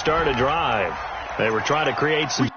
start a drive. They were trying to create some.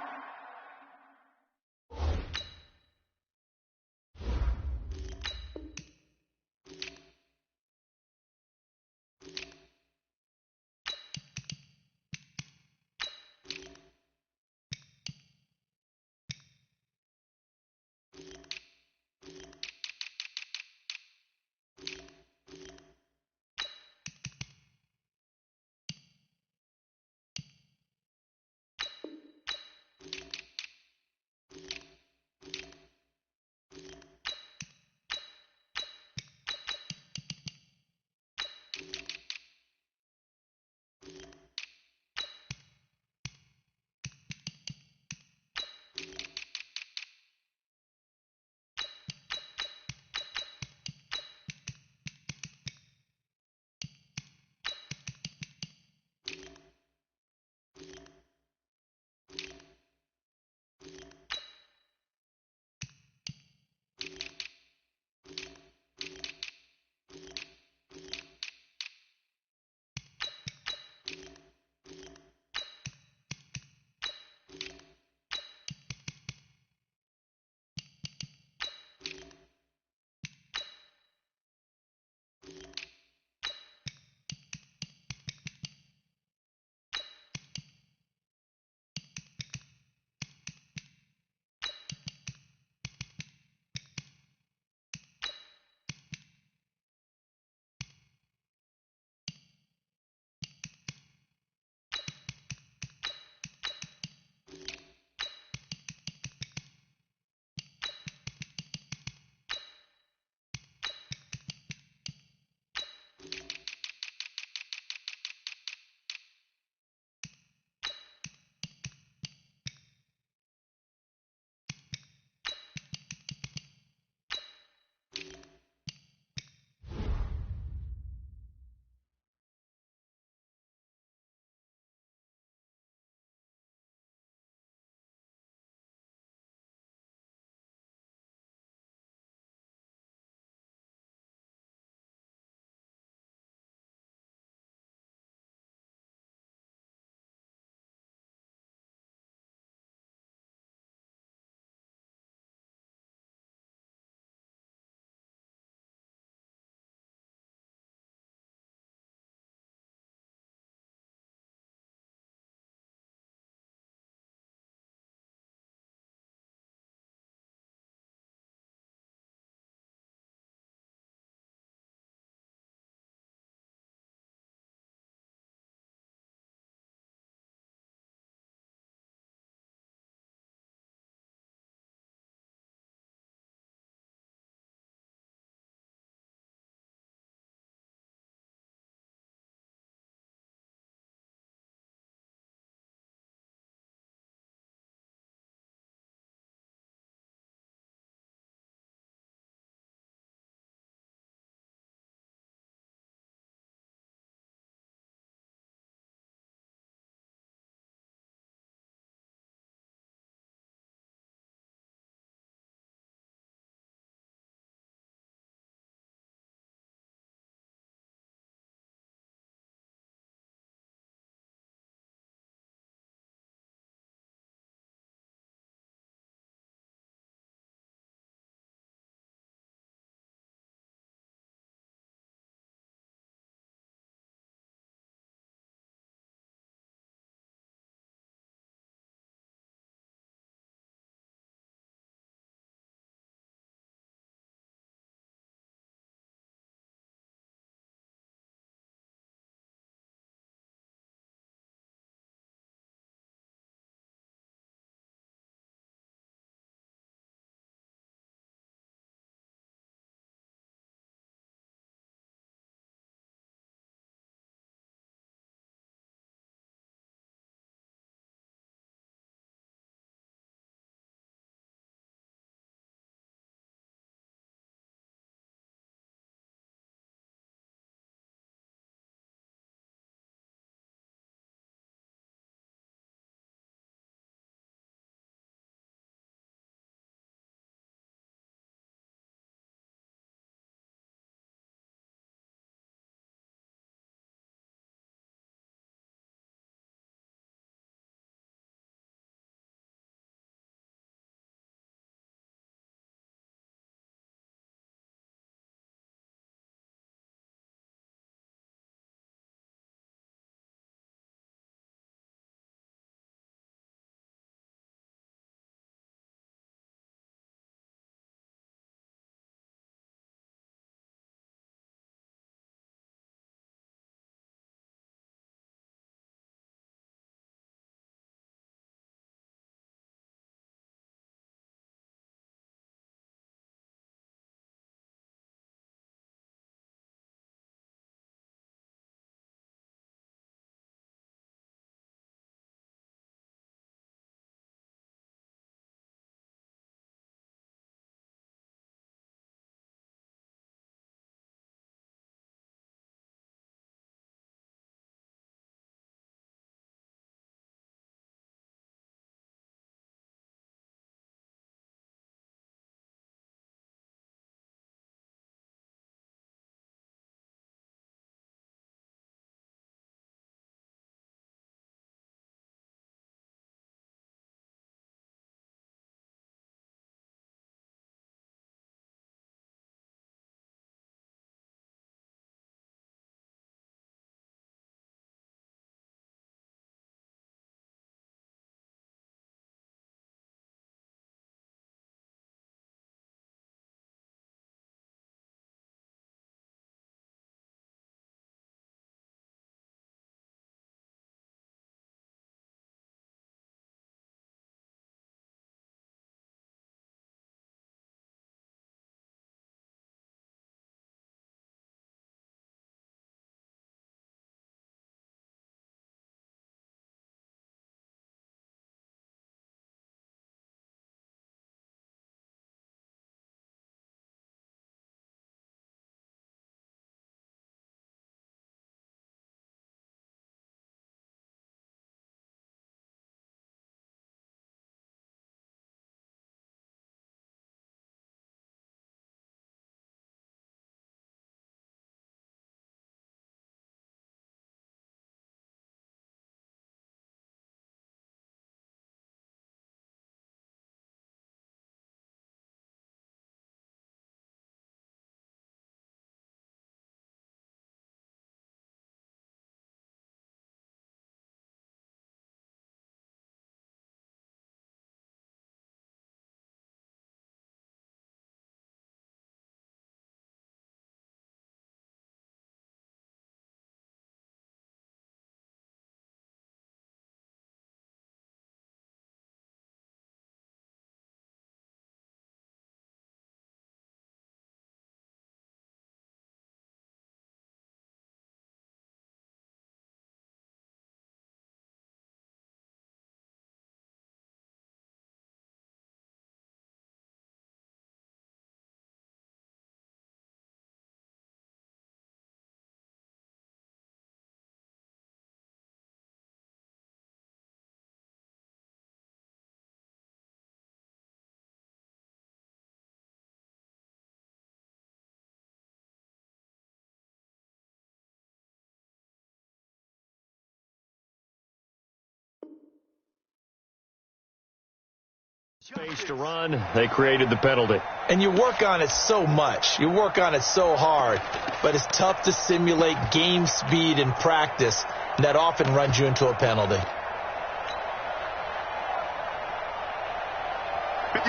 Space to run. They created the penalty. And you work on it so much. You work on it so hard. But it's tough to simulate game speed in practice. And that often runs you into a penalty.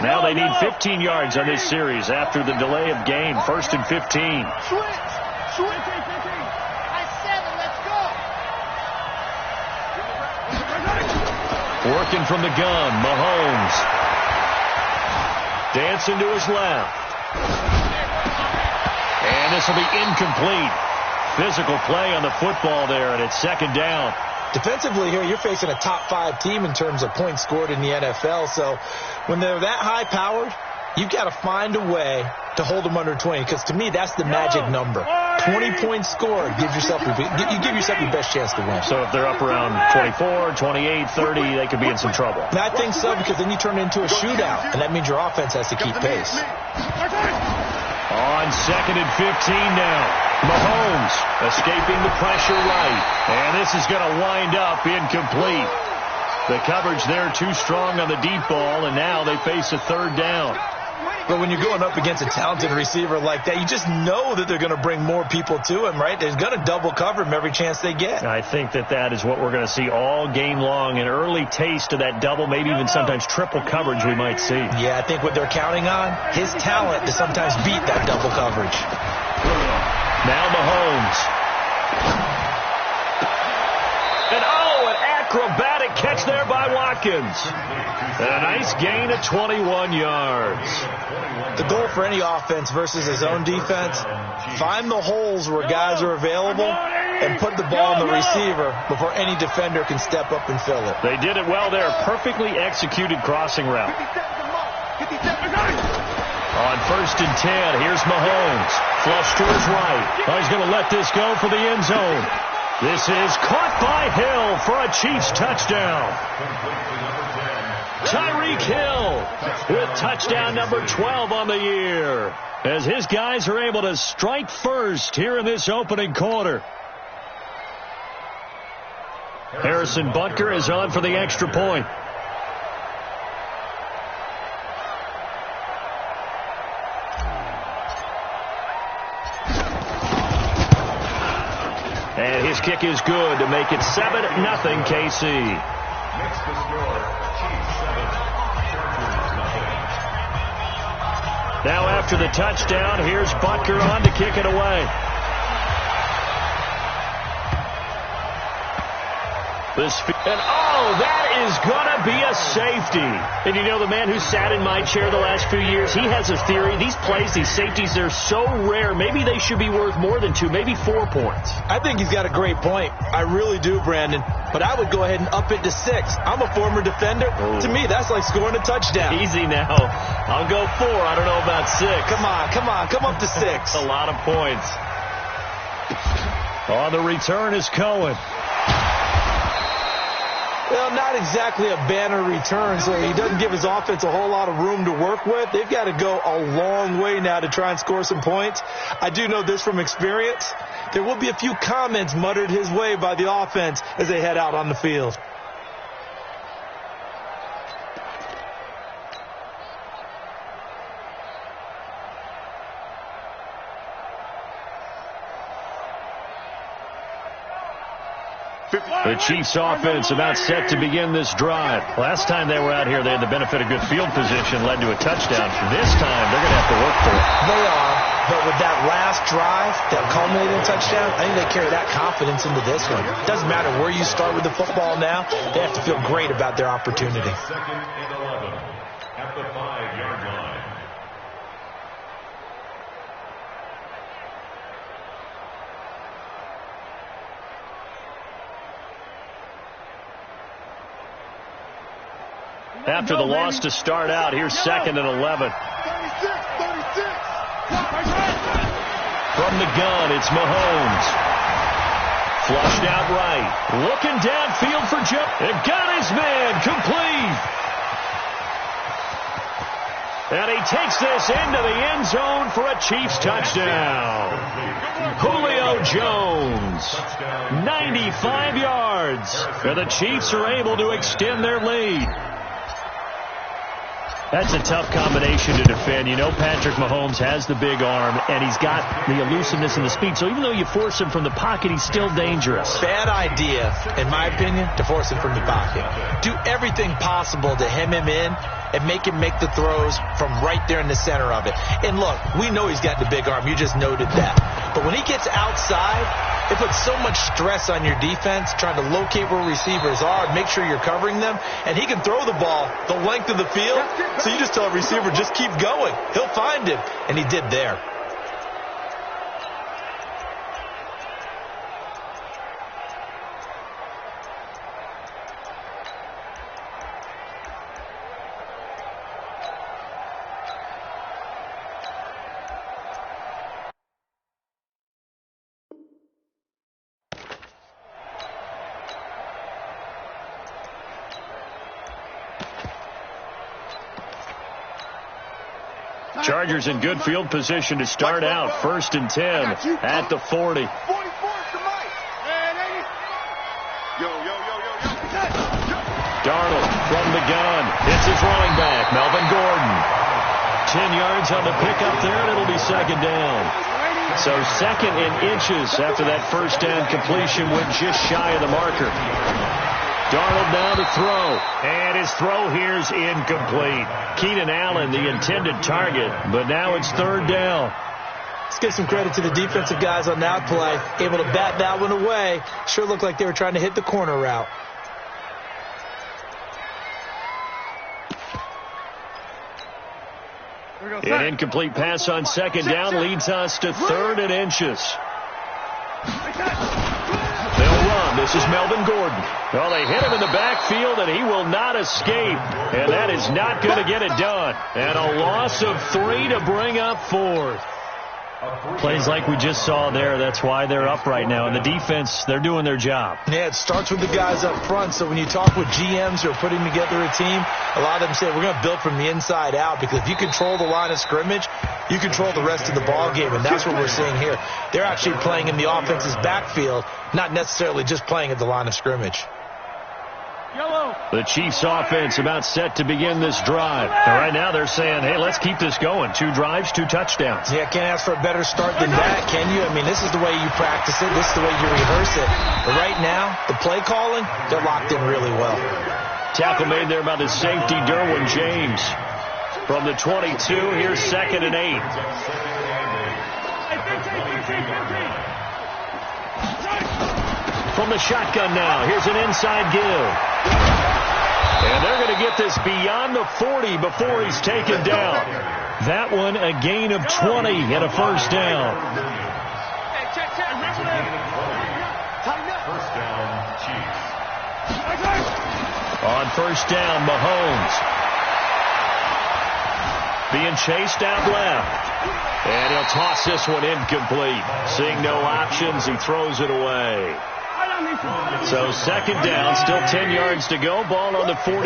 Now they need 15 yards on this series after the delay of game. 1st and 15. Working from the gun, Mahomes. Dancing to his left. And this will be incomplete. Physical play on the football there, and it's 2nd down. Defensively here, you're facing a top 5 team in terms of points scored in the NFL. So when they're that high-powered, you've got to find a way to hold them under 20. Because to me, that's the magic number. 20 points scored, you give yourself your best chance to win. So if they're up around 24, 28, 30, they could be in some trouble. And I think so, because then you turn it into a shootout, and that means your offense has to keep pace. On 2nd and 15 now. Mahomes escaping the pressure right. And this is going to wind up incomplete. The coverage there too strong on the deep ball, and now they face a 3rd down. But when you're going up against a talented receiver like that, you just know that they're going to bring more people to him, right? They're going to double cover him every chance they get. I think that is what we're going to see all game long. An early taste of that double, maybe even sometimes triple coverage we might see. Yeah, I think what they're counting on, his talent to sometimes beat that double coverage. Now Mahomes. And an acrobatic catch there by Watkins. And a nice gain of 21 yards. The goal for any offense versus his own defense, find the holes where guys are available and put the ball on the receiver before any defender can step up and fill it. They did it well there. Perfectly executed crossing route. On 1st and 10, here's Mahomes. Flush to his right. Oh, he's going to let this go for the end zone. This is caught by Hill for a Chiefs touchdown. Tyreek Hill with touchdown number 12 on the year, as his guys are able to strike first here in this opening quarter. Harrison Butker is on for the extra point. And his kick is good to make it 7-0 KC. Now after the touchdown, here's Butker on to kick it away. That is going to be a safety. And you know, the man who sat in my chair the last few years, he has a theory. These plays, these safeties, they're so rare. Maybe they should be worth more than 2, maybe 4 points. I think he's got a great point. I really do, Brandon. But I would go ahead and up it to 6. I'm a former defender. Ooh. To me, that's like scoring a touchdown. Easy now. I'll go 4. I don't know about 6. Come on. Come up to 6. That's a lot of points. On the return is Cohen. Well, not exactly a banner return, so he doesn't give his offense a whole lot of room to work with. They've got to go a long way now to try and score some points. I do know this from experience. There will be a few comments muttered his way by the offense as they head out on the field. The Chiefs offense about set to begin this drive. Last time they were out here, they had the benefit of good field position, led to a touchdown. This time, they're going to have to work for it. They are, but with that last drive that culminated in a touchdown, I think they carry that confidence into this one. It doesn't matter where you start with the football now. They have to feel great about their opportunity. 2nd and 11 at the 5-yard line. After the loss to start out, here's 2nd and 11. From the gun, it's Mahomes. Flushed out right. Looking downfield for Joe. They've got his man complete. And he takes this into the end zone for a Chiefs touchdown. Julio Jones, 95 yards. And the Chiefs are able to extend their lead. That's a tough combination to defend. You know Patrick Mahomes has the big arm, and he's got the elusiveness and the speed. So even though you force him from the pocket, he's still dangerous. Bad idea, in my opinion, to force him from the pocket. Do everything possible to hem him in and make him make the throws from right there in the center of it. And look, we know he's got the big arm. You just noted that. But when he gets outside, it puts so much stress on your defense trying to locate where receivers are and make sure you're covering them. And he can throw the ball the length of the field, so you just tell a receiver, just keep going. He'll find him. And he did there. Chargers in good field position to start out. 1st and 10 at the 40. Darnold from the gun. It's his running back, Melvin Gordon. 10 yards on the pickup there, and it'll be 2nd down. So 2nd and inches after that 1st down completion went just shy of the marker. Darnold now to throw, and his throw here's incomplete. Keenan Allen, the intended target, but now it's 3rd down. Let's give some credit to the defensive guys on that play. Able to bat that one away. Sure looked like they were trying to hit the corner route. An incomplete pass on 2nd down leads us to 3rd and inches. They'll run. This is Melvin Gordon. Well, they hit him in the backfield, and he will not escape. And that is not going to get it done. And a loss of 3 to bring up 4th. Plays like we just saw there. That's why they're up right now. And the defense, they're doing their job. Yeah, it starts with the guys up front. So when you talk with GMs who are putting together a team, a lot of them say, we're going to build from the inside out. Because if you control the line of scrimmage, you control the rest of the ball game. And that's what we're seeing here. They're actually playing in the offense's backfield, not necessarily just playing at the line of scrimmage. The Chiefs offense about set to begin this drive. And right now they're saying, hey, let's keep this going. 2 drives, 2 touchdowns. Yeah, can't ask for a better start than that, can you? I mean, this is the way you practice it. This is the way you rehearse it. But right now, the play calling, they're locked in really well. Tackle made there by the safety, Derwin James. From the 22, here's 2nd and 8. From the shotgun now, here's an inside give. And they're going to get this beyond the 40 before he's taken down. That one a gain of 20 and a 1st down. On 1st down, Mahomes. Being chased out left. And he'll toss this one incomplete. Seeing no options, he throws it away. So 2nd down, still 10 yards to go. Ball on the 43.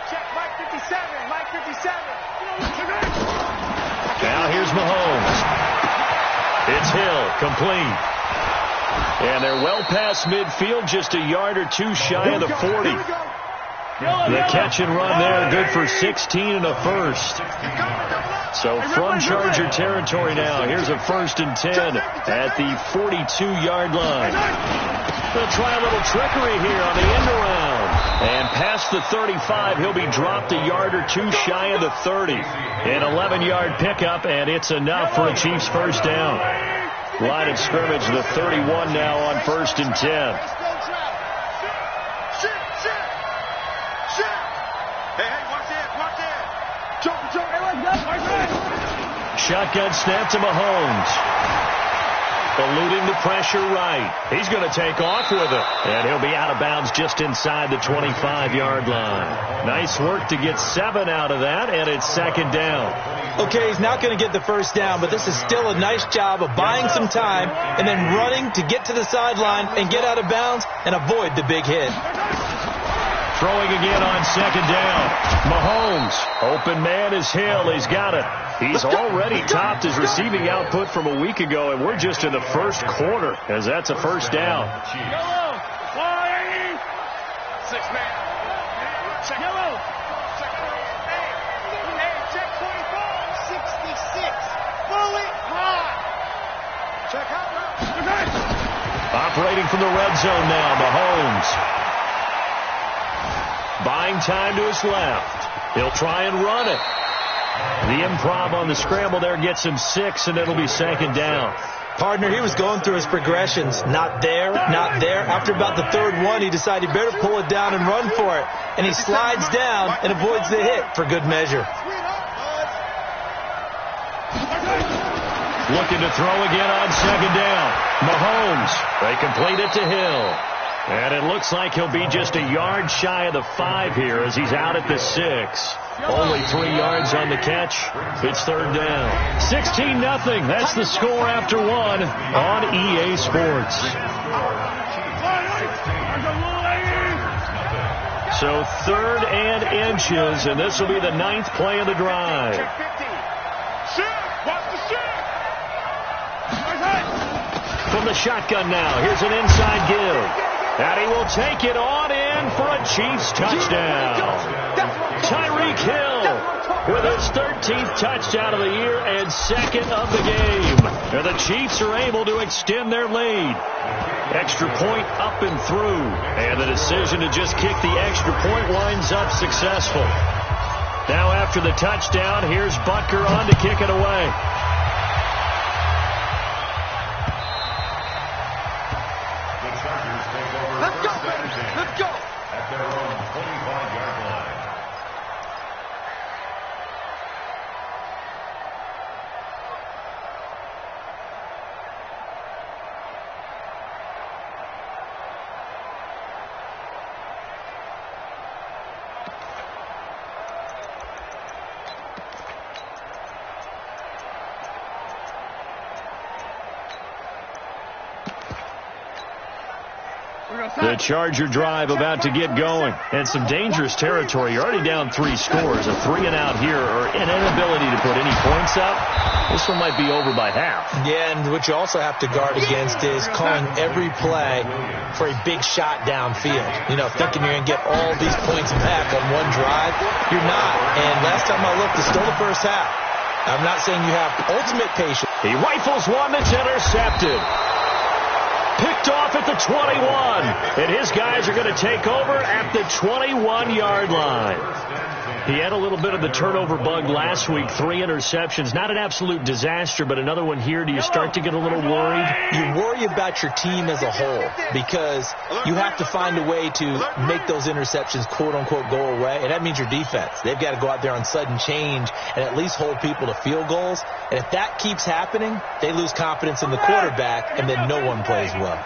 Check, Mike 57, Mike 57. Now here's Mahomes. It's Hill, complete. And they're well past midfield, just a yard or 2 shy of the 40. The catch and run there, good for 16 and a 1st. So from Charger territory now, here's a 1st and 10 at the 42-yard line. They'll try a little trickery here on the end around. And past the 35, he'll be dropped a yard or 2 shy of the 30. An 11-yard pickup, and it's enough for a Chiefs 1st down. Line of scrimmage, the 31 now on 1st and 10. Shotgun snap to Mahomes. Eluding the pressure right. He's going to take off with it. And he'll be out of bounds just inside the 25-yard line. Nice work to get 7 out of that, and it's 2nd down. Okay, he's not going to get the 1st down, but this is still a nice job of buying some time and then running to get to the sideline and get out of bounds and avoid the big hit. Throwing again on 2nd down. Mahomes. Open man is Hill. He's got it. He's already topped his receiving output from a week ago, and we're just in the 1st quarter as that's a 1st down. 6, man. Check yellow. Check. Hey, check 24. 66. Fully high. Check out. Operating from the red zone now, Mahomes. Buying time to his left. He'll try and run it. The improv on the scramble there gets him 6, and it'll be 2nd down. Partner, he was going through his progressions. Not there, not there. After about the 3rd one, he decided he better pull it down and run for it. And he slides down and avoids the hit for good measure. Looking to throw again on 2nd down. Mahomes. They complete it to Hill. And it looks like he'll be just a yard shy of the 5 here as he's out at the 6. Only 3 yards on the catch. It's 3rd down. 16-0. That's the score after 1 on EA Sports. So 3rd and inches, and this will be the 9th play of the drive. From the shotgun now, here's an inside give. And he will take it on in for a Chiefs touchdown. Tyreek Hill with his 13th touchdown of the year and 2nd of the game. And the Chiefs are able to extend their lead. Extra point up and through. And the decision to just kick the extra point winds up successful. Now after the touchdown, here's Butker on to kick it away. Let's go. At their own 25-yard line. The Charger drive about to get going. And some dangerous territory. You're already down 3 scores. A 3-and-out here or an inability to put any points up. This one might be over by half. Yeah, and what you also have to guard against is calling every play for a big shot downfield. You know, thinking you're going to get all these points back on one drive. You're not. And last time I looked, it's still the first half. I'm not saying you have ultimate patience. He rifles one that's intercepted. Picked off at the 21. And his guys are going to take over at the 21-yard line. He had a little bit of the turnover bug last week. 3 interceptions. Not an absolute disaster, but another one here. Do you start to get a little worried? You worry about your team as a whole because you have to find a way to make those interceptions, quote-unquote, go away. And that means your defense. They've got to go out there on sudden change and at least hold people to field goals. And if that keeps happening, they lose confidence in the quarterback, and then no one plays well.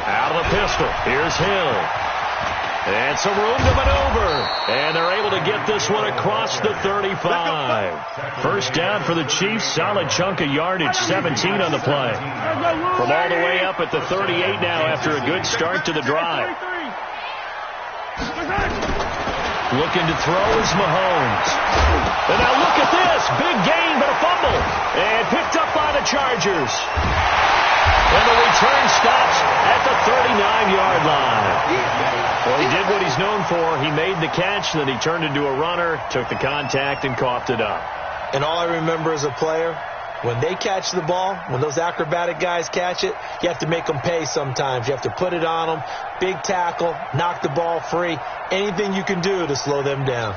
Out of the pistol. Here's Hill. And some room to maneuver. And they're able to get this one across the 35. First down for the Chiefs. Solid chunk of yardage. 17 on the play. From all the way up at the 38 now after a good start to the drive. Looking to throw is Mahomes. And now look at this. Big gain, but a fumble. And picked up by the Chargers. And the return stops at the 39-yard line. Well, he did what he's known for. He made the catch, then he turned into a runner, took the contact, and coughed it up. And all I remember as a player, when they catch the ball, when those acrobatic guys catch it, you have to make them pay sometimes. You have to put it on them, big tackle, knock the ball free, anything you can do to slow them down.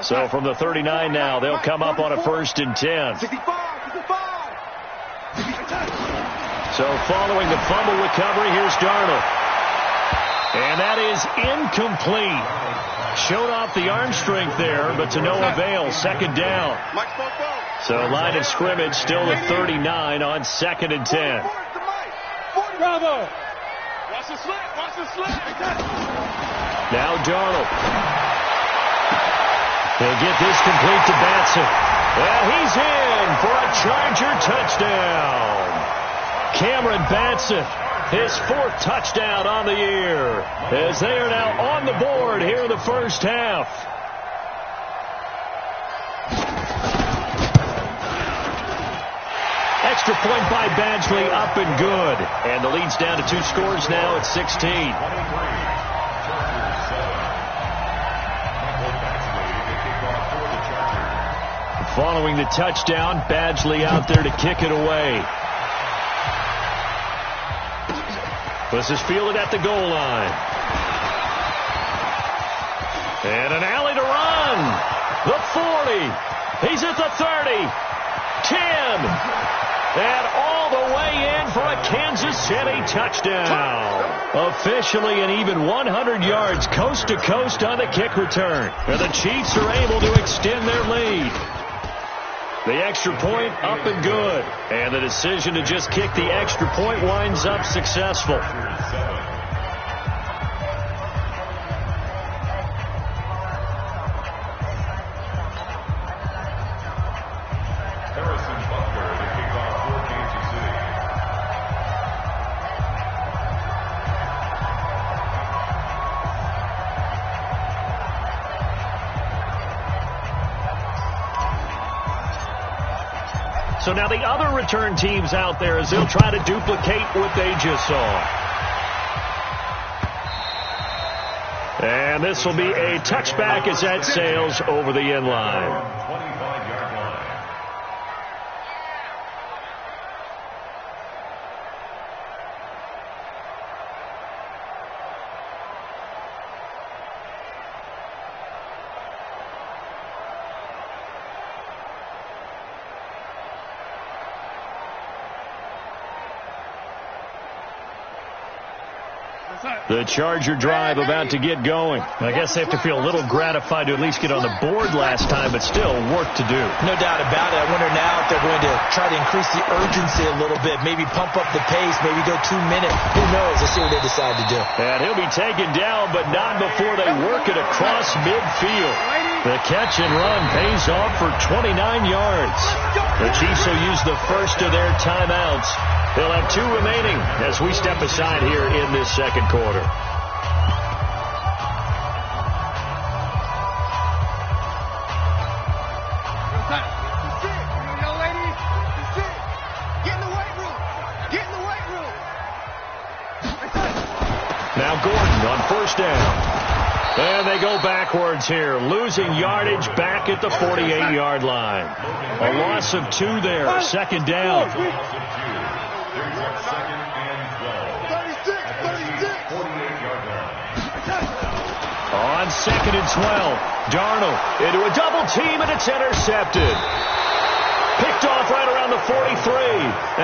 So from the 39 now, they'll come up on a 1st and 10. 65. So following the fumble recovery, here's Darnold. And that is incomplete. Showed off the arm strength there, but to no avail. 2nd down. So line of scrimmage still at 39 on 2nd and 10. Bravo. Watch the slant. Now Darnold. He'll get this complete to Batson. Well, he's in for a Charger touchdown. Cameron Batson, his 4th touchdown on the year, as they are now on the board here in the first half. extra point by Badgley, up and good. And the lead's down to 2 scores now at 16. Following the touchdown, Badgley out there to kick it away. This is fielded at the goal line. And an alley to run. The 40. He's at the 30. 10. And all the way in for a Kansas City touchdown. Officially an even 100 yards coast to coast on the kick return. And the Chiefs are able to extend their lead. The extra point up and good. And the decision to just kick the extra point winds up successful. So now the other return teams out there as they'll try to duplicate what they just saw. And this will be a touchback as that sails over the end line. The Charger drive about to get going. I guess they have to feel a little gratified to at least get on the board last time, but still work to do. No doubt about it. I wonder now if they're going to try to increase the urgency a little bit, maybe pump up the pace, maybe go 2 minutes. Who knows? Let's see what they decide to do. And he'll be taken down, but not before they work it across midfield. The catch and run pays off for 29 yards. The Chiefs will use the first of their timeouts. They'll have 2 remaining as we step aside here in this second quarter. Now Gordon on first down. And they go backwards here, losing yardage back at the 48-yard line. A loss of 2 there, second down. On second and 12, Darnold into a double team, and it's intercepted. Picked off right around the 43,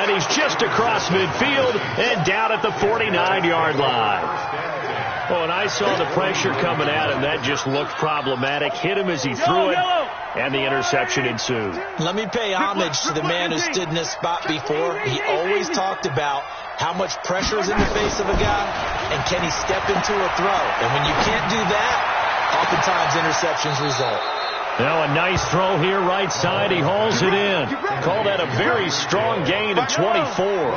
and he's just across midfield and down at the 49-yard line. Oh, and I saw the pressure coming at him. That just looked problematic. Hit him as he threw it, and the interception ensued. Let me pay homage to the man who stood in this spot before. He always talked about how much pressure is in the face of a guy, and can he step into a throw? And when you can't do that, oftentimes interceptions result. Now a nice throw here right side. He hauls it in. Call that a very strong gain of 24.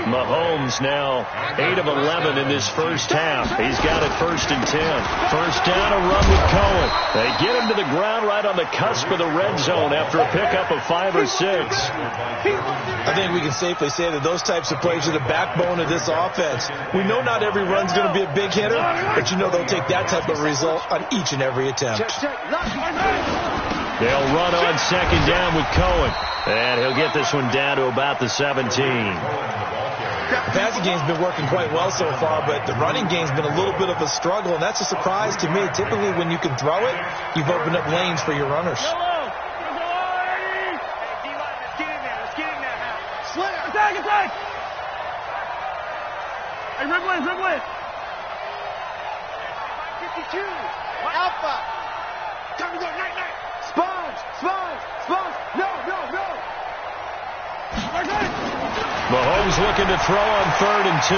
Mahomes now 8 of 11 in this first half. He's got it first and 10. First down, a run with Cohen. They get him to the ground right on the cusp of the red zone after a pickup of 5 or 6. I think we can safely say that those types of plays are the backbone of this offense. We know not every run's going to be a big hitter, but you know they'll take that type of result on each and every attempt. They'll run on second down with Cohen. And he'll get this one down to about the 17. The passing game's been working quite well so far, but the running game's been a little bit of a struggle, and that's a surprise to me. Typically, when you can throw it, you've opened up lanes for your runners. Let's get in there. Attack! Hey, Ridley! 52. Alpha. Time to go, night. Sponge. No. Mahomes looking to throw on 3rd and 2.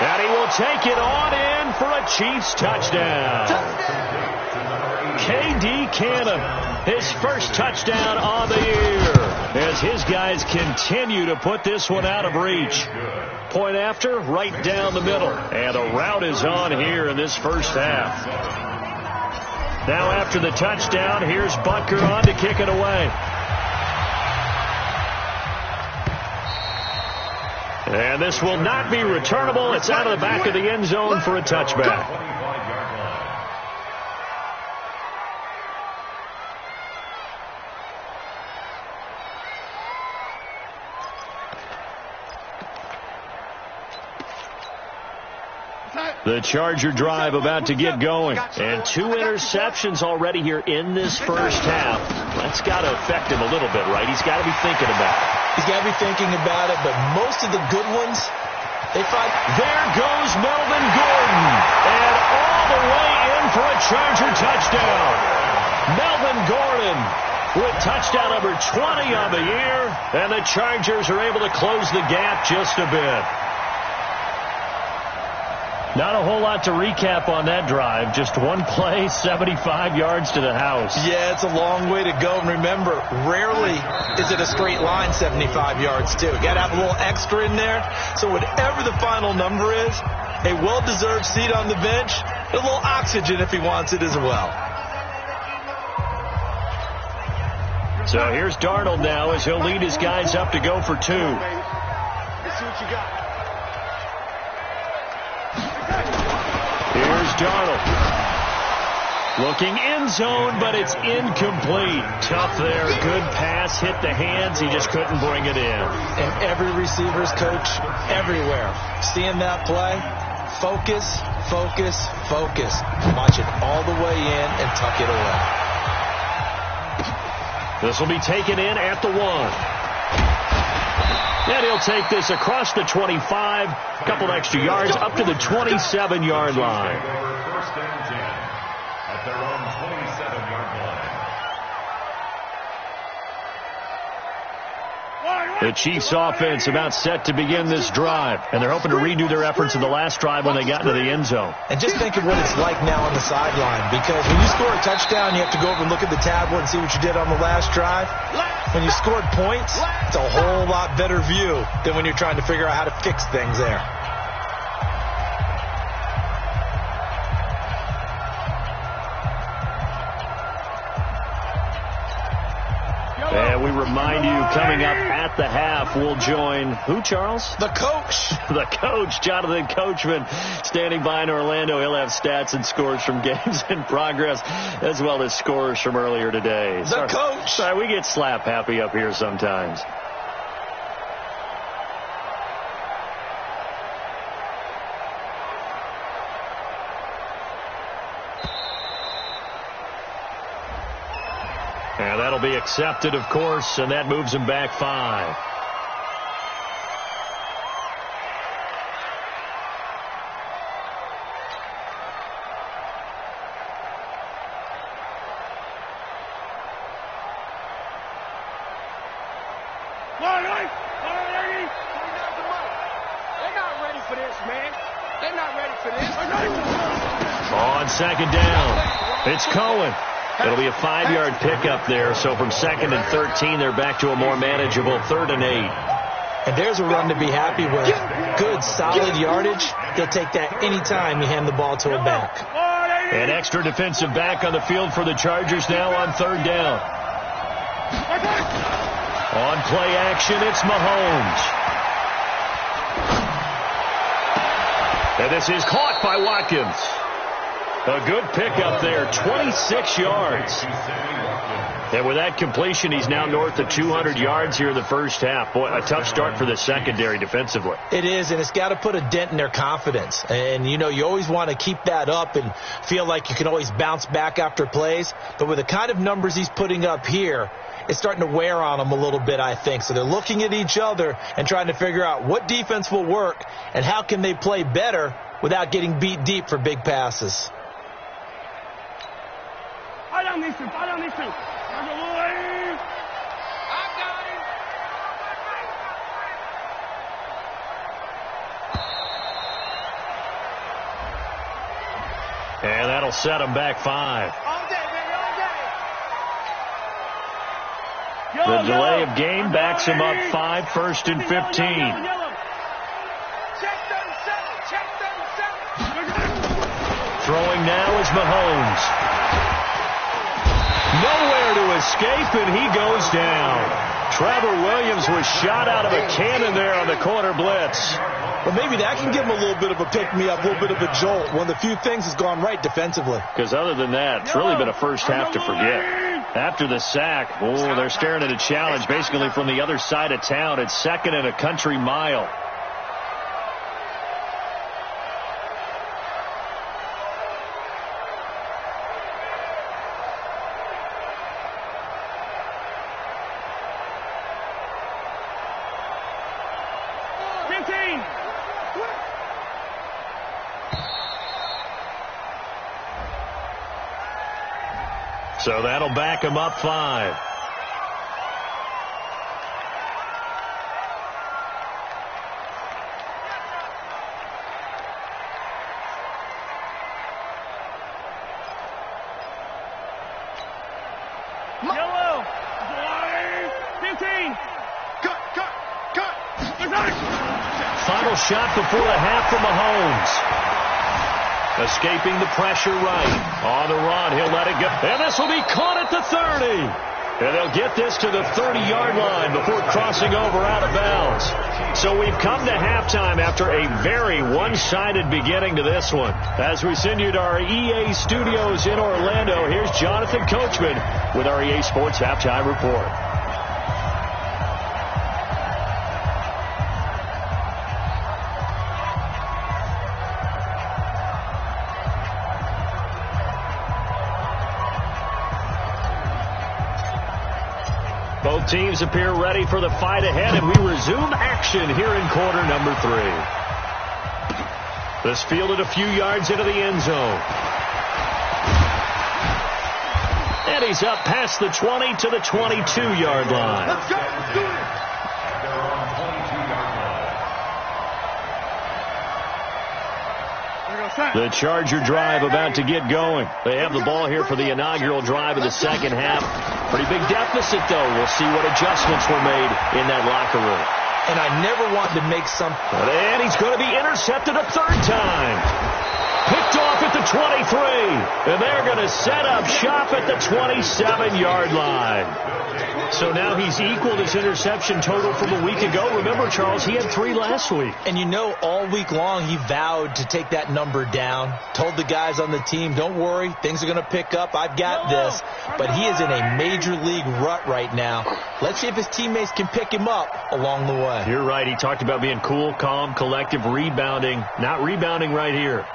And he will take it on in for a Chiefs touchdown. K.D. Cannon, his first touchdown on the year, as his guys continue to put this one out of reach. Point after, right down the middle. And the route is on here in this first half. Now after the touchdown, here's Butker on to kick it away. And this will not be returnable. It's out of the back of the end zone for a touchback. The Charger drive about to get going. And 2 interceptions already here in this first half. That's got to affect him a little bit, right? He's got to be thinking about it. He's got to be thinking about it, but most of the good ones, they find... There goes Melvin Gordon. And all the way in for a Charger touchdown. Melvin Gordon with touchdown number 20 on the year. And the Chargers are able to close the gap just a bit. Not a whole lot to recap on that drive. Just one play, 75 yards to the house. Yeah, it's a long way to go. And remember, rarely is it a straight line 75 yards, too. You got to have a little extra in there. So whatever the final number is, a well-deserved seat on the bench, a little oxygen if he wants it as well. So here's Darnold now as he'll lead his guys up to go for 2. Let's see what you got. Here's Darnold. Looking end zone, but it's incomplete. Tough there. Good pass. Hit the hands. He just couldn't bring it in. And every receiver's coach everywhere. Seeing that play, focus, focus, focus. Watch it all the way in and tuck it away. This will be taken in at the 1. And he'll take this across the 25, a couple extra yards, up to the 27-yard line. First and 10 at their own 27-yard line. The Chiefs offense about set to begin this drive, and they're hoping to redo their efforts in the last drive when they got into the end zone. And just think of what it's like now on the sideline, because when you score a touchdown, you have to go over and look at the tablet and see what you did on the last drive. When you scored points, it's a whole lot better view than when you're trying to figure out how to fix things there. And we remind you, coming up at the half, we'll join who, Charles? The coach. The coach, Jonathan Coachman, standing by in Orlando. He'll have stats and scores from games in progress, as well as scores from earlier today. The coach. Sorry, we get slap happy up here sometimes. And that'll be accepted, of course, and that moves him back 5. On second down, it's Cohen. It'll be a 5-yard pickup there. So from 2nd and 13, they're back to a more manageable 3rd and 8. And there's a run to be happy with. Good, solid yardage. They'll take that anytime you hand the ball to a back. An extra defensive back on the field for the Chargers now on 3rd down. On play action, it's Mahomes. And this is caught by Watkins. A good pickup there, 26 yards. And with that completion, he's now north of 200 yards here in the first half. Boy, a tough start for the secondary defensively. It is, and it's got to put a dent in their confidence. And, you know, you always want to keep that up and feel like you can always bounce back after plays. But with the kind of numbers he's putting up here, it's starting to wear on them a little bit, I think. So they're looking at each other and trying to figure out what defense will work and how can they play better without getting beat deep for big passes. Fall down these two. And that'll set him back 5. All day, baby, all day. The delay of game backs him up 5, 1st and 15. Check 37. Throwing now is Mahomes. Nowhere to escape, and he goes down. Trevor Williams was shot out of a cannon there on the corner blitz. Well, maybe that can give him a little bit of a pick-me-up, a little bit of a jolt. One of the few things has gone right defensively. Because other than that, it's really been a first half to forget. After the sack, they're staring at a challenge basically from the other side of town. It's 2nd and a country mile. So that'll back him up 5. Yellow. 15. Cut. Final shot before the half from Mahomes. Escaping the pressure right. On the run, he'll let it go. And this will be caught at the 30. And they'll get this to the 30-yard line before crossing over out of bounds. So we've come to halftime after a very one-sided beginning to this one. As we send you to our EA studios in Orlando, here's Jonathan Coachman with our EA Sports Halftime Report. Both teams appear ready for the fight ahead, and we resume action here in quarter number 3. This fielded a few yards into the end zone. And he's up past the 20 to the 22-yard line. Let's go. Let's do it. The Charger drive about to get going. They have the ball here for the inaugural drive of the second half. Pretty big deficit, though. We'll see what adjustments were made in that locker room. And I never want to make something. And he's going to be intercepted a 3rd time. Picked off at the 23. And they're going to set up shop at the 27-yard line. So now he's equaled his interception total from a week ago. Remember, Charles, he had 3 last week. And you know, all week long he vowed to take that number down. Told the guys on the team, don't worry, things are going to pick up. I've got this. But he is in a major league rut right now. Let's see if his teammates can pick him up along the way. You're right. He talked about being cool, calm, collective, rebounding. Not rebounding right here.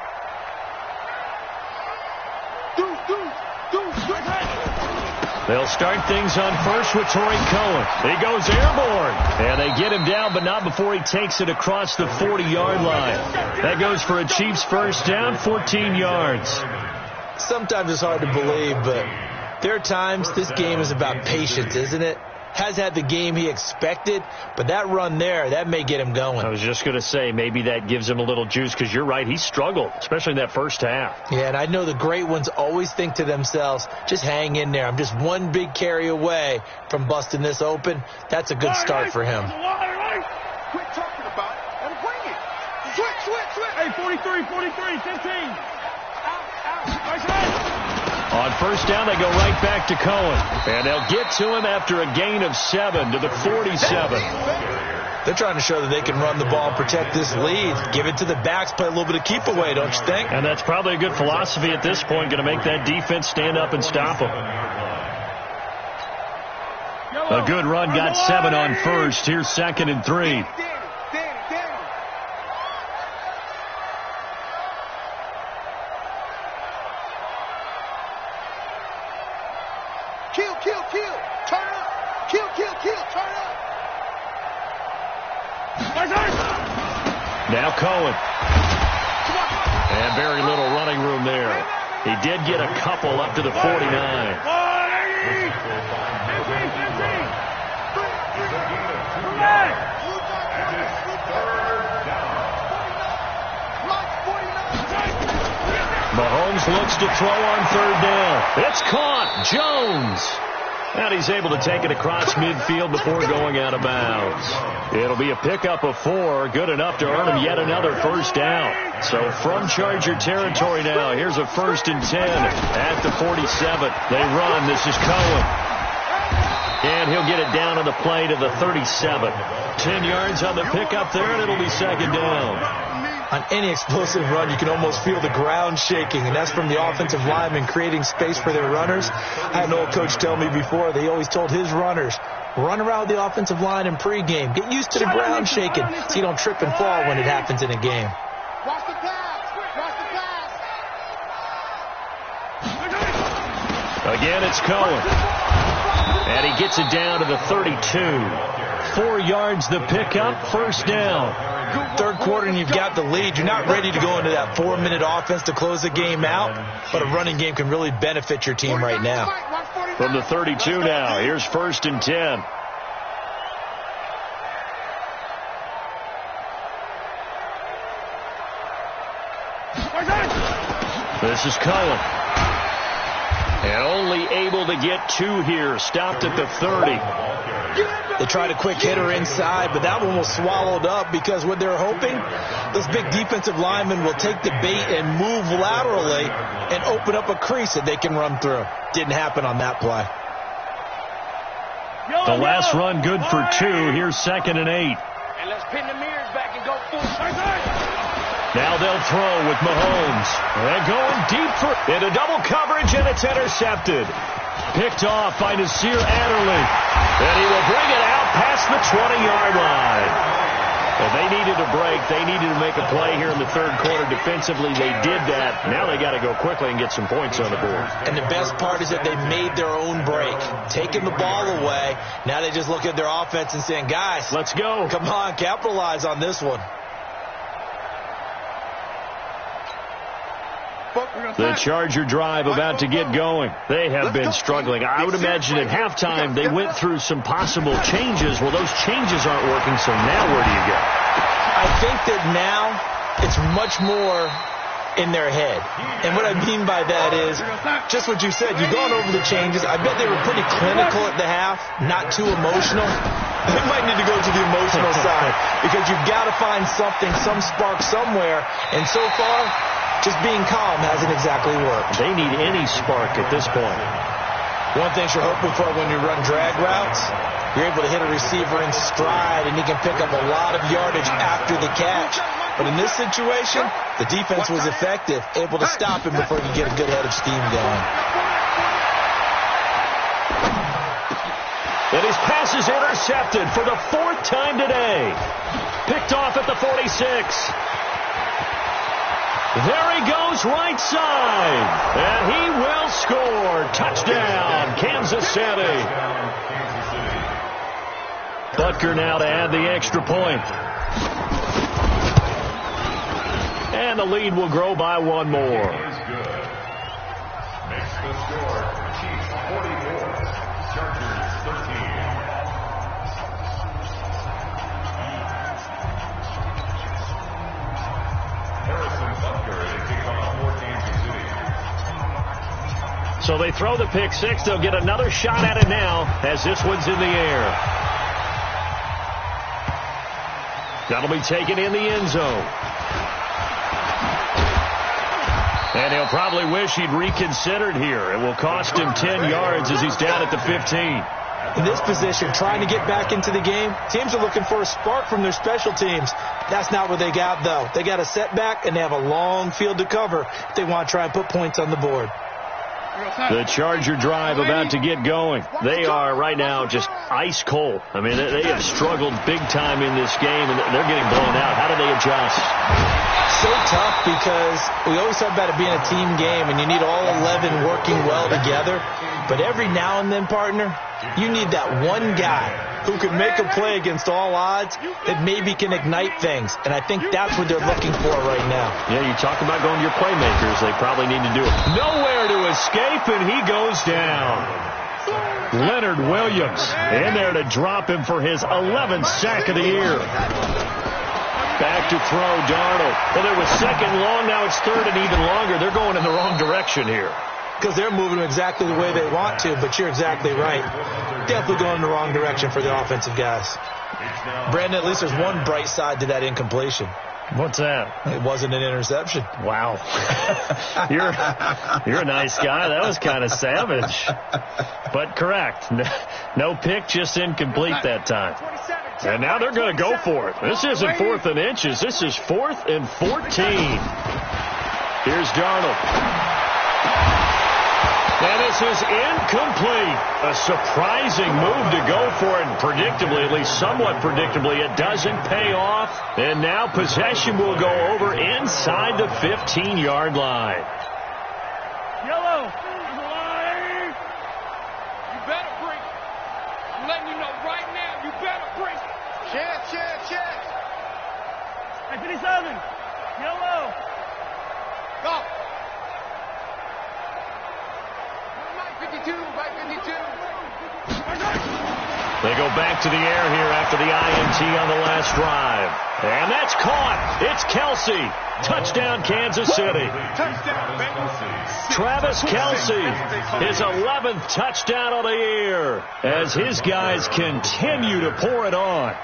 They'll start things on first with Torrey Cohen. He goes airborne. And they get him down, but not before he takes it across the 40-yard line. That goes for a Chiefs first down, 14 yards. Sometimes it's hard to believe, but there are times this game is about patience, isn't it? Has had the game he expected, but that run there, that may get him going. I was just going to say, maybe that gives him a little juice, because you're right, he struggled, especially in that first half. Yeah, and I know the great ones always think to themselves, just hang in there. I'm just one big carry away from busting this open. That's a good start for him. Quit talking about it and bring it. Switch. Hey, 43, 15. On first down, they go right back to Cohen. And they'll get to him after a gain of 7 to the 47. They're trying to show that they can run the ball and protect this lead. Give it to the backs, play a little bit of keep away, don't you think? And that's probably a good philosophy at this point, going to make that defense stand up and stop them. A good run, got 7 on first. Here's 2nd and 3. Kill. Turn up. Kill. Turn up. Now Cohen. And very little running room there. He did get a couple up to the 49. Mahomes looks to throw on 3rd down. It's caught. Jones. And he's able to take it across midfield before going out of bounds. It'll be a pickup of 4, good enough to earn him yet another first down. So from Charger territory now, here's a 1st and 10 at the 47. They run. This is Cohen. And he'll get it down on the play to the 37. 10 yards on the pickup there, and it'll be second down. On any explosive run, you can almost feel the ground shaking, and that's from the offensive linemen creating space for their runners. I had an old coach tell me before, they always told his runners, run around the offensive line in pregame. Get used to the ground shaking so you don't trip and fall when it happens in a game. Watch the pass. Watch the pass. Again, it's Cohen. And he gets it down to the 32. 4 yards the pickup, first down. Third quarter and you've got the lead. You're not ready to go into that 4-minute offense to close the game out, but a running game can really benefit your team right now. From the 32 now, here's first and 10. This is Cohen. And only able to get 2 here. Stopped at the 30. They tried a quick hitter inside, but that one was swallowed up because what they're hoping, those big defensive linemen will take the bait and move laterally and open up a crease that they can run through. Didn't happen on that play. The last run good for 2. Here's second and 8. And let's pin the mirrors back and go full. Now they'll throw with Mahomes. They're going deep into double coverage, and it's intercepted. Picked off by Nasir Adderley. And he will bring it out past the 20-yard line. Well, they needed a break. They needed to make a play here in the third quarter defensively. They did that. Now they got to go quickly and get some points on the board. And the best part is that they made their own break. Taking the ball away. Now they just look at their offense and saying, guys, let's go. Come on, capitalize on this one. The Charger drive about to get going. They have been struggling. I would imagine at halftime they went through some possible changes. Well, those changes aren't working, so now where do you go? I think that now it's much more in their head. And what I mean by that is just what you said. You've gone over the changes. I bet they were pretty clinical at the half, not too emotional. They might need to go to the emotional side because you've got to find something, some spark somewhere. And so far, just being calm hasn't exactly worked. They need any spark at this point. One thing you're hoping for when you run drag routes, you're able to hit a receiver in stride, and he can pick up a lot of yardage after the catch. But in this situation, the defense was effective, able to stop him before he could get a good head of steam going. And his pass is intercepted for the 4th time today. Picked off at the 46. There he goes right side. And he will score. Touchdown, Kansas City. Butker now to add the extra point. And the lead will grow by 1 more. Makes the score. Chiefs 44. Chargers 13. So they throw the pick 6. They'll get another shot at it now as this one's in the air. That'll be taken in the end zone. And he'll probably wish he'd reconsidered here. It will cost him 10 yards as he's down at the 15. In this position, trying to get back into the game, teams are looking for a spark from their special teams. That's not what they got, though. They got a setback, and they have a long field to cover if they want to try and put points on the board. The Charger drive about to get going. They are right now just ice cold. I mean, they have struggled big time in this game, and they're getting blown out. How do they adjust? So tough because we always talk about it being a team game, and you need all 11 working well together. But every now and then, partner, you need that one guy who can make a play against all odds that maybe can ignite things. And I think that's what they're looking for right now. Yeah, you talk about going to your playmakers. They probably need to do it. Nowhere to escape, and he goes down. Leonard Williams in there to drop him for his 11th sack of the year. Back to throw, Darnold. Well, there was second long. Now it's third and even longer. They're going in the wrong direction here. Because they're moving exactly the way they want to, but you're exactly right. Definitely going in the wrong direction for the offensive guys. Brandon, at least there's one bright side to that incompletion. What's that? It wasn't an interception. Wow. You're a nice guy. That was kind of savage. But correct. No pick, just incomplete that time. And now they're going to go for it. This isn't 4th and inches. This is 4th and 14. Here's Darnold. And this is incomplete. A surprising move to go for it. And predictably, at least somewhat predictably, it doesn't pay off. And now possession will go over inside the 15-yard line. Yellow. You better break. I'm letting you know right now. You better break. Check. Hey, 57. Yellow. Go. Right 52. They go back to the air here after the INT on the last drive. And that's caught. It's Kelce. Touchdown, Kansas City. Touchdown, Bengals. Travis Kelce, his 11th touchdown of the year, as his guys continue to pour it on.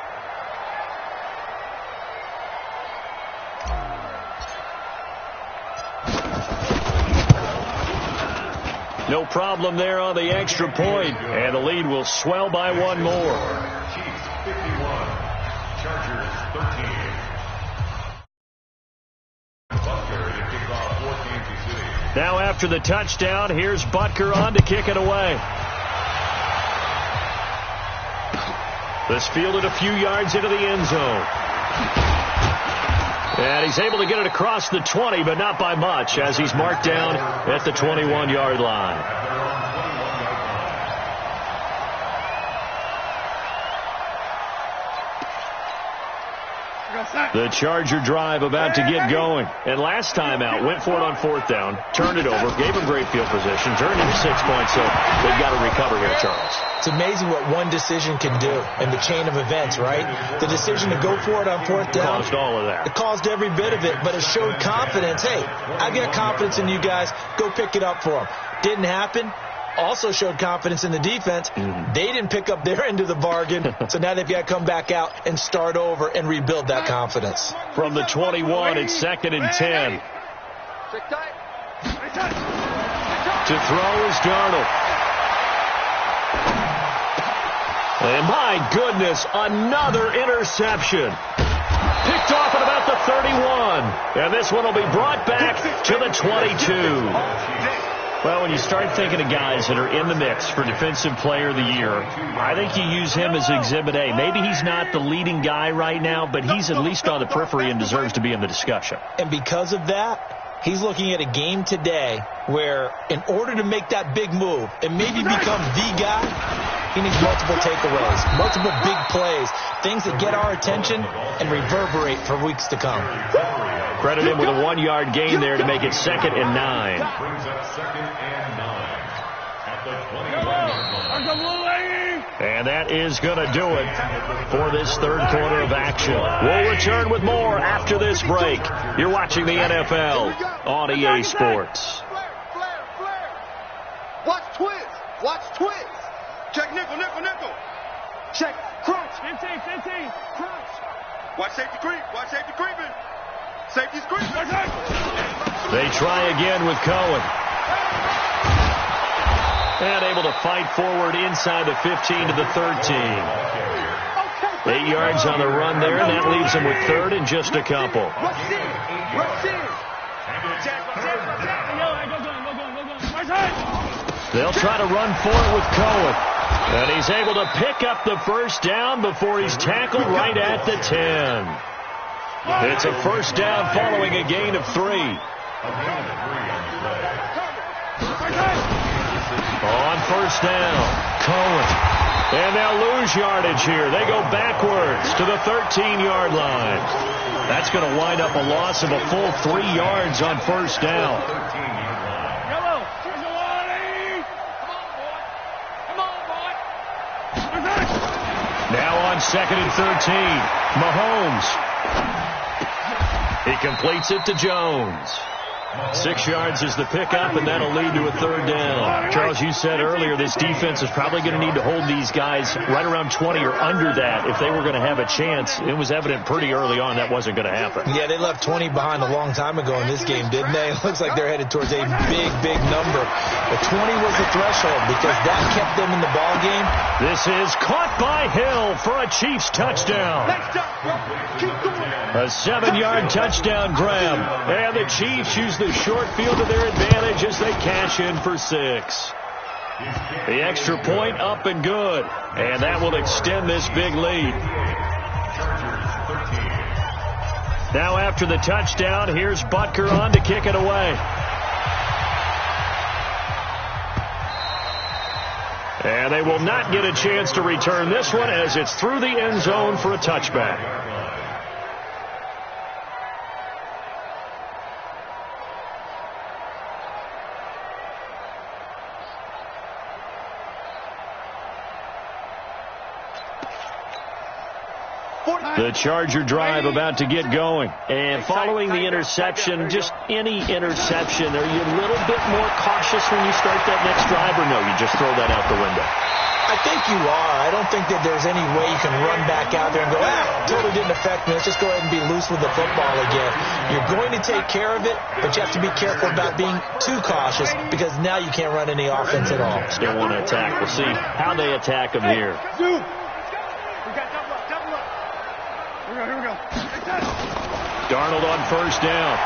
No problem there on the extra point, and the lead will swell by one more. Chiefs 51, Chargers 13. Butker to kick off for Kansas City. Now after the touchdown, here's Butker on to kick it away. This fielded a few yards into the end zone. And he's able to get it across the 20, but not by much, as he's marked down at the 21-yard line. The Charger drive about to get going. And last time out, went for it on 4th down, turned it over, gave him great field position, turned into 6 points, so they've got to recover here, Charles. It's amazing what one decision can do in the chain of events, right? The decision to go for it on 4th down. Caused all of that. It caused every bit of it, but it showed confidence. Hey, I've got confidence in you guys. Go pick it up for them. Didn't happen. Also showed confidence in the defense. They didn't pick up their end of the bargain, so now they've got to come back out and start over and rebuild that confidence. From the 21, it's 2nd and 10. To throw is Darnold. And my goodness, another interception. Picked off at about the 31. And this one will be brought back to the 22. Well, when you start thinking of guys that are in the mix for Defensive Player of the Year, I think you use him as Exhibit A. Maybe he's not the leading guy right now, but he's at least on the periphery and deserves to be in the discussion. And because of that, he's looking at a game today where in order to make that big move and maybe become the guy, he needs multiple takeaways, multiple big plays, things that get our attention and reverberate for weeks to come. Credit him with a 1-yard gain there to make it 2nd and 9. Brings up 2nd and 9 at the 21-yard line. And that is going to do it for this third quarter of action. We'll return with more after this break. You're watching the NFL on EA Sports. Flare. Watch twist. Check nickel. Check crunch. 15. Crunch. Watch safety creeping. Safety's creeping. They try again with Cohen. And able to fight forward inside the 15 to the 13. 8 yards on the run there, and that leaves them with 3rd and just a couple. Rush in. They'll try to run for it with Cohen. And he's able to pick up the first down before he's tackled right at the 10. It's a first down following a gain of 3. On first down, Cohen. And they'll lose yardage here. They go backwards to the 13-yard line. That's going to wind up a loss of a full 3 yards on first down. Now on 2nd and 13, Mahomes. He completes it to Jones. 6 yards is the pickup, and that'll lead to a 3rd down. Charles, you said earlier this defense is probably going to need to hold these guys right around 20 or under that if they were going to have a chance. It was evident pretty early on that wasn't going to happen. Yeah, they left 20 behind a long time ago in this game, didn't they? It looks like they're headed towards a big, big number. But 20 was the threshold because that kept them in the ball game. This is caught by Hill for a Chiefs touchdown. A 7-yard touchdown grab. And the Chiefs use the short field to their advantage as they cash in for 6. The extra point up and good. And that will extend this big lead. Now after the touchdown, here's Butker on to kick it away. And they will not get a chance to return this one as it's through the end zone for a touchback. The Charger drive about to get going. And following the interception, just any interception, are you a little bit more cautious when you start that next drive, or no, you just throw that out the window? I think you are. I don't think that there's any way you can run back out there and go, totally didn't affect me. Let's just go ahead and be loose with the football again. You're going to take care of it, but you have to be careful about being too cautious because now you can't run any offense at all. Still want to attack. We'll see how they attack them here. Darnold on 1st down.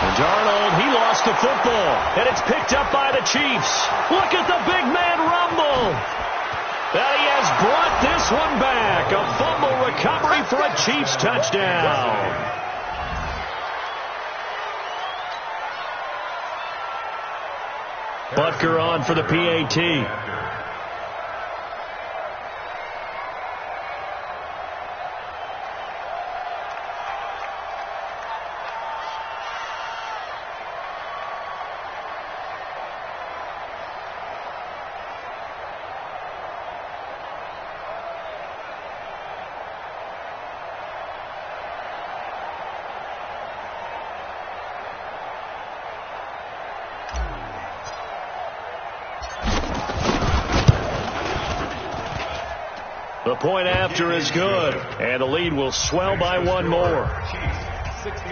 And Darnold, he lost the football. And it's picked up by the Chiefs. Look at the big man rumble. And he has brought this one back. A fumble recovery for a Chiefs touchdown. Butker on for the PAT. The point after is good, and the lead will swell by one more. Chiefs 65,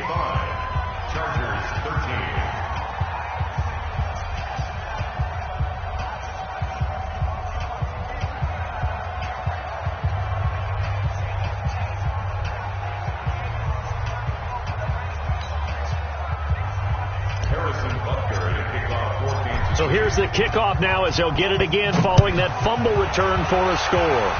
Chargers 13. So here's the kickoff now as they'll get it again following that fumble return for a score.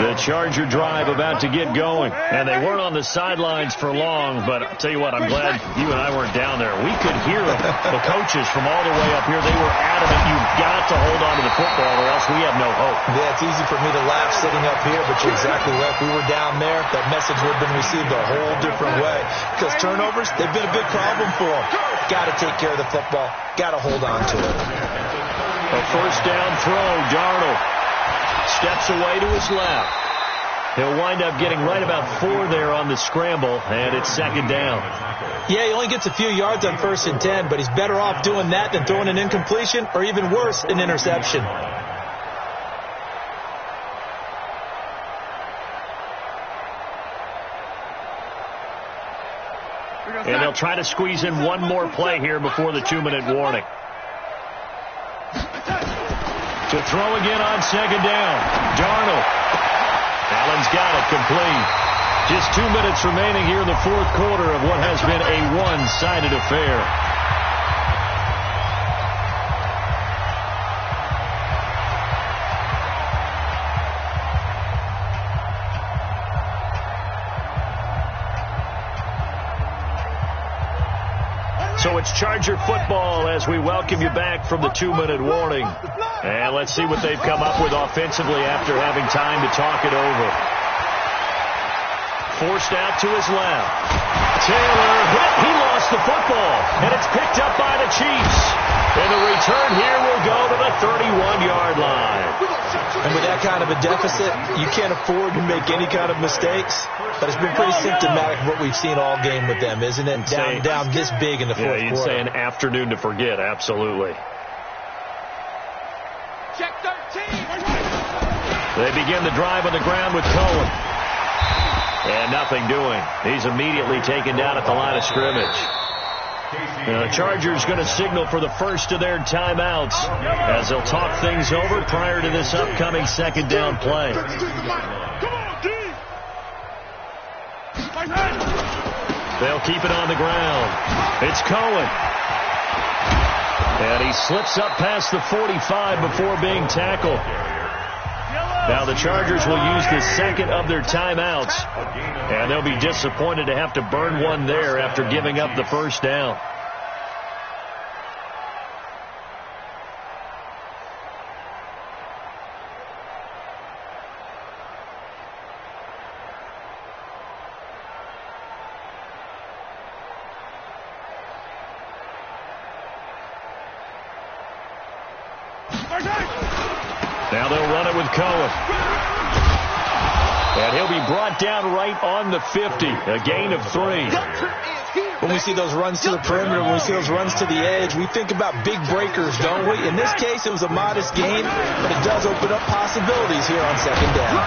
The Charger drive about to get going. And they weren't on the sidelines for long, but I'll tell you what, I'm glad you and I weren't down there. We could hear them. The coaches from all the way up here, they were adamant, you've got to hold on to the football or else we have no hope. Yeah, it's easy for me to laugh sitting up here, but you're exactly right. If we were down there, that message would have been received a whole different way. Because turnovers, they've been a big problem for them. Got to take care of the football. Got to hold on to it. A 1st down throw, Darnold steps away to his left. He'll wind up getting right about 4 there on the scramble, and it's 2nd down. Yeah, he only gets a few yards on 1st and 10, but he's better off doing that than throwing an incompletion or even worse, an interception. And they'll try to squeeze in one more play here before the 2-minute warning. To throw again on 2nd down. Darnold. Allen's got it complete. Just 2 minutes remaining here in the 4th quarter of what has been a one-sided affair. So it's Charger football as we welcome you back from the 2-minute warning. And let's see what they've come up with offensively after having time to talk it over. Forced out to his left. Taylor hit. He lost the football. And it's picked up by the Chiefs. And And the return here will go to the 31-yard line. And with that kind of a deficit, you can't afford to make any kind of mistakes. But it's been pretty symptomatic of what we've seen all game with them, isn't it? Down this big in the fourth quarter. You'd say an afternoon to forget, absolutely. Check 13. They begin the drive on the ground with Cohen. And nothing doing. He's immediately taken down at the line of scrimmage. The Chargers going to signal for the first of their timeouts as they'll talk things over prior to this upcoming second down play. They'll keep it on the ground. It's Cohen. And he slips up past the 45 before being tackled. Now the Chargers will use the second of their timeouts, and they'll be disappointed to have to burn one there after giving up the first down. Now they'll run it with Cohen. And he'll be brought down right on the 50. A gain of 3. When we see those runs to the perimeter, when we see those runs to the edge, we think about big breakers, don't we? In this case, it was a modest gain, but it does open up possibilities here on second down.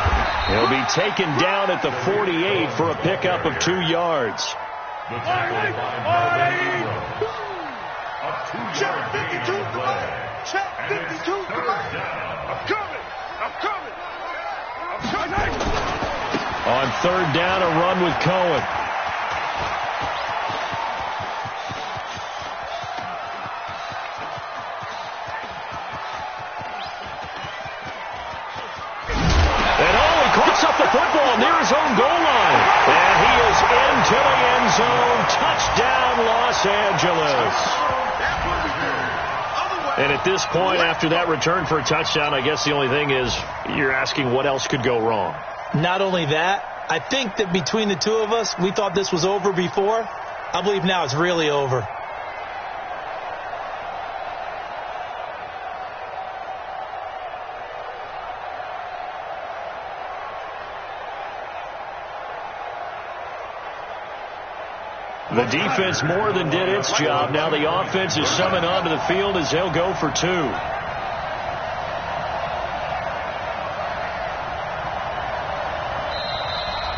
He'll be taken down at the 48 for a pickup of 2 yards. Check 52, come on. Check 52, come on. I'm coming. On third down, a run with Cohen. And he caught up the football near his own goal line. And he is into the end zone. Touchdown, Los Angeles. And at this point, after that return for a touchdown, I guess the only thing is you're asking what else could go wrong. Not only that, I think that between the two of us, we thought this was over before. I believe now it's really over. The defense more than did its job. Now the offense is summoned onto the field as they'll go for 2.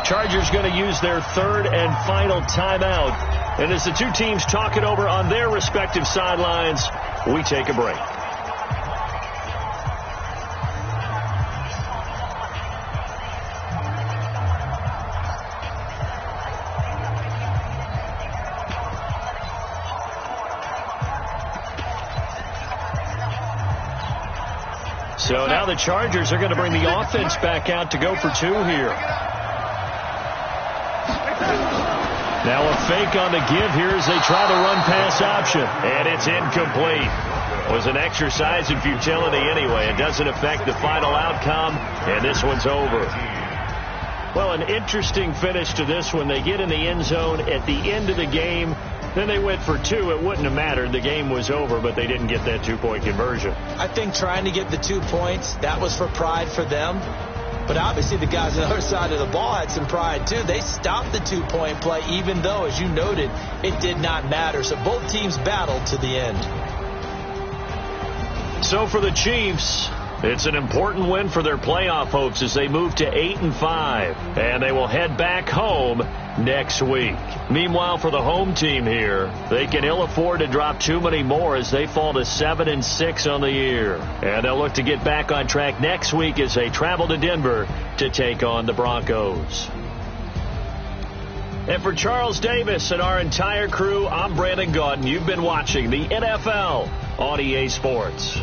Chargers going to use their third and final timeout. And as the two teams talk it over on their respective sidelines, we take a break. So now the Chargers are going to bring the offense back out to go for 2 here. Now a fake on the give here as they try the run-pass option. And it's incomplete. It was an exercise in futility anyway. It doesn't affect the final outcome, and this one's over. Well, an interesting finish to this one. They get in the end zone at the end of the game. Then they went for 2. It wouldn't have mattered. The game was over, but they didn't get that 2-point conversion. I think trying to get the 2 points, that was for pride for them. But obviously the guys on the other side of the ball had some pride too. They stopped the 2-point play, even though, as you noted, it did not matter. So both teams battled to the end. So for the Chiefs, it's an important win for their playoff hopes as they move to 8-5. And they will head back home next week. Meanwhile, for the home team here, they can ill afford to drop too many more as they fall to 7-6 on the year. And they'll look to get back on track next week as they travel to Denver to take on the Broncos. And for Charles Davis and our entire crew, I'm Brandon Gaudin. You've been watching the NFL on EA Sports.